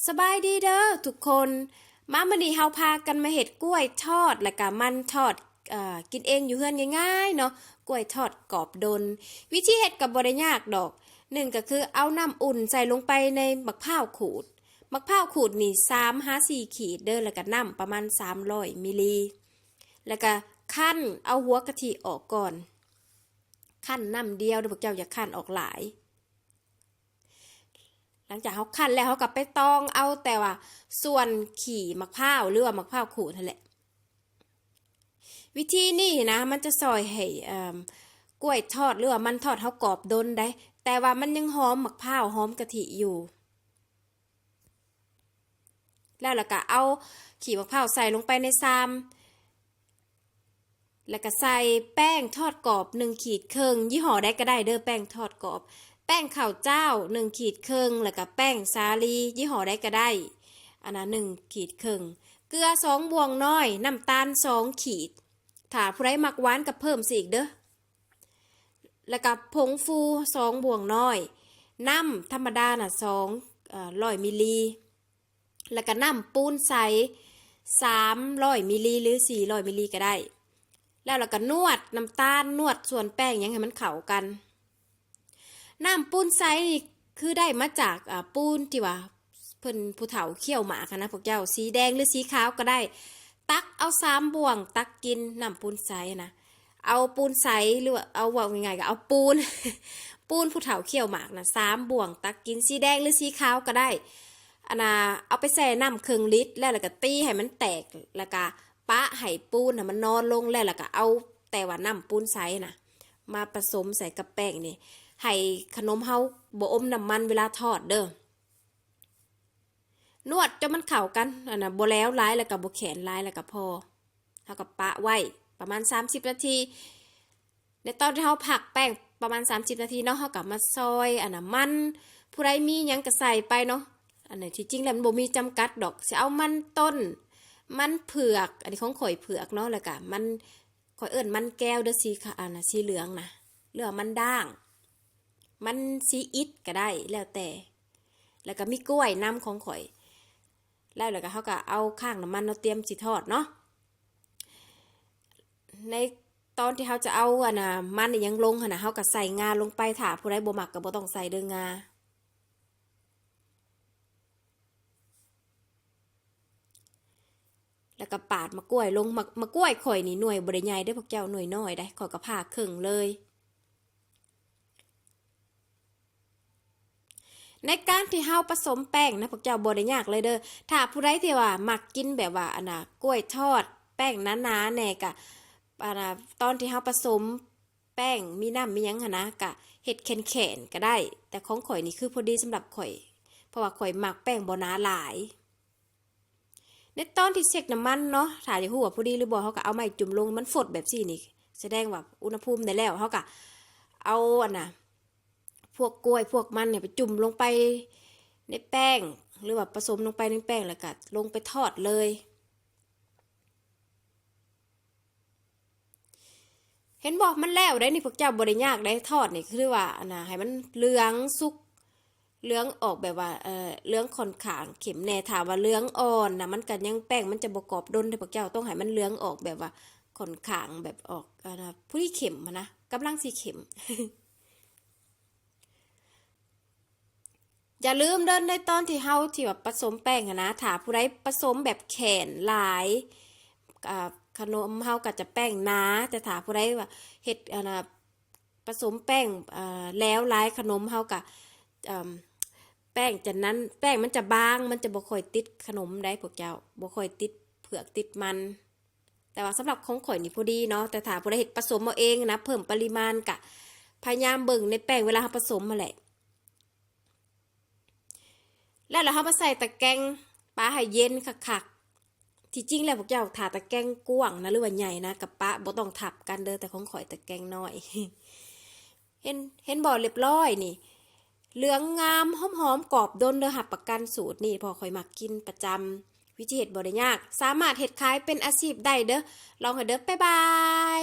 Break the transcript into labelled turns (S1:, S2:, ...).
S1: สบายดีเด้อทุกคนมามื้อนี้เฮาพากันมาเฮ็ดกล้วยทอดและก็มันทอดกินเองอยู่เฮือนง่ายๆเนาะกล้วยทอดกรอบดนวิธีเฮ็ดก็บ่ได้ยากดอกหนึ่งก็คือเอาน้ำอุ่นใส่ลงไปในมะพร้าวขูดมะพร้าวขูดนี่3-4ขีดเด้อแล้วก็น้ำประมาณ300มิลลิแล้วก็คั่นเอาหัวกะทิออกก่อนคั่นน้ำเดียวเด้อพวกเจ้าอย่าคั่นออกหลาย หลังจากเขาคั่นแล้วเขากลับไปตองเอาแต่ว่าส่วนขี่มะพร้าวหรือว่ามะพร้าวขูดนั่นแหละวิธีนี้นะมันจะซอยให้กล้วยทอดหรือว่ามันทอดเขากรอบดนได้แต่ว่ามันยังหอมมะพร้าวหอมกะทิอยู่แล้วก็เอาขี่มะพร้าวใส่ลงไปในซามแล้วก็ใส่แป้งทอดกรอบ1ขีดครึ่งยี่ห้อใดก็ได้เด้อแป้งทอดกรอบแป้งข้าวเจ้า1ขีดครึ่งแล้วก็แป้งสาลียี่ห้อใดก็ได้อันนั้น1ขีดครึ่งเกลือ2บวงน้อยน้ำตาล2ขีดถ้าผู้ใดมักหวานก็เพิ่มสิอีกเด้อแล้วก็ผงฟู2บวงน้อยน้ำธรรมดาน่ะ200มิลลิแล้วก็น้ำปูนใส300มิลลิหรือ400มิลลิก็ได้แล้วก็นวดน้ำตาลนวดส่วนแป้งยังให้มันเข้ากันน้ำปูนไซนี่คือได้มาจากปูนที่ว่าเพิ่นผู้เฒ่าเคี่ยวหมากนะพวกเจ้าสีแดงหรือสีขาวก็ได้ตักเอา3บ่วงตักกินน้ำปูนไซนะเอาปูนไซหรือว่าเอาว่าง่ายๆก็เอาปูน ปูนผู้เฒ่าเคี่ยวหมากนะ3บ่วงตักกินสีแดงหรือสีขาวก็ได้อันน่ะเอาไปแช่น้ำ1ลิตรแล้วก็ตีให้มันแตกแล้วก็ปะให้ปูนน่ะมันนอนลงแล้วก็เอาแต่ว่าน้ำปูนไซนะมาผสมใส่กับแป้งนี่ให้ขนมเฮาบ่อมน้ำมันเวลาทอดเด้อนวดจนมันเข้ากันอันน่ะบ่แล้วหลายแล้วก็บ่แข็งหลายแล้วก็พอเฮาก็ปะไว้ประมาณ30นาทีในตอนที่เฮาผักแป้งประมาณ30นาทีเนาะเฮาก็มาซอยอันน่ะมันผู้ใดมีหยังก็ใส่ไปเนาะอันนี้ที่จริงแล้วมันบ่มีจำกัดดอกสิเอามันต้นมันเผือกอันนี้ของข่อยเผือกเนาะแล้วก็มันข่อยเอิ้นมันแก้วเด้อสีอันน่ะสีเหลืองนะหรือว่ามันด่างมันซีอิดก็ได้แล้วแต่แล้วก็มีกล้วยน้ำของข่อยแล้วก็เขาก็เอาข้างน้ำมันเราเตรียมสิทอดเนาะในตอนที่เขาจะเอาอันน่ะมันยังลงขนาดเขาก็ใส่งาลงไปถ้าผู้ใดบ่มักก็บ่ต้องใส่เด้องาแล้วก็ปาดมะกล้วยลงมะกล้วยข่อยนี่หน่วยบ่ได้ใหญ่ได้พวกเจ้าหน่วยน้อยได้ข่อยก็ผ่าครึ่งเลยในการที่เฮาผสมแป้งนะพวกเจ้าบ่ได้ยากเลยเด้อถ้าผู้ใดที่ว่ามักกินแบบว่าอันน่ะกล้วยทอดแป้งหนาๆแน่ก็อันน่ะตอนที่เฮาผสมแป้งมีน้ำมีหยังหั่นนะก็เฮ็ดแข็งๆก็ได้แต่ของข่อยนี่คือพอดีสำหรับข่อยเพราะว่าข่อยมักแป้งบ่หนาหลายในตอนที่เช็คน้ำมันเนาะถ้าอยากรู้ว่าพอดีหรือบ่เฮาก็เอาไม้จุ่มลงมันฝดแบบซี่นี่แสดงว่าอุณหภูมิได้แล้วเฮาก็เอาอันน่ะพวกกล้วยพวกมันเนี่ยไปจุ่มลงไปในแป้งหรือว่าผสมลงไปในแป้งแล้วก็ลงไปทอดเลยเห็นบอกมันแล้วได้นี่พวกเจ้าบ่ได้ยากได้ทอดนี่คือว่าอันน่ะให้มันเหลืองสุกเหลืองออกแบบว่าเหลืองค่อนข้างเข็มแน่ถามว่าเหลืองอ่อนนะมันก็ยังแป้งมันจะบ่กรอบดนแต่พวกเจ้าต้องให้มันเหลืองออกแบบว่าค่อนข้างแบบออกนะผู้ที่เข็มนะกำลังสิเข็ม อย่าลืมเดินในตอนที่เฮาที่แบบผสมแป้งนะถ้าผู้ใดผสมแบบแข็งหลายอ่าขนมเฮาก็จะแป้งหนาแต่ถ้าผู้ใดว่าเฮ็ดผสมแป้งแล้วหลายขนมเฮาก็แป้งจากนั้นแป้งมันจะบางมันจะบ่ค่อยติดขนมได้พวกเจ้าบ่ค่อยติดเผือกติดมันแต่ว่าสำหรับของข่อยนี่พอดีเนาะแต่ถ้าผู้ใดเฮ็ดผสมเอาเองนะเพิ่มปริมาณก็พยายามเบิ่งในแป้งเวลาเฮาผสมมาแหละ แล้วเรามาใส่ตะแกรงปลาให้เย็นคักๆที่จริงแล้วพวกเจ้าถาตะแกรงกว้างนะหรือว่าใหญ่นะกับปลาบ่ต้องทับกันเด้อแต่ของข่อยตะแกรงน้อยเห็นบ่เรียบร้อยนี่เหลืองงามหอมๆกรอบดนเด้อหับประกันสูตรนี่พอข่อยมักกินประจำวิธีเฮ็ดบ่ได้ยากสามารถเฮ็ดขายเป็นอาชีพได้เด้อลองให้เด้อบ๊ายบาย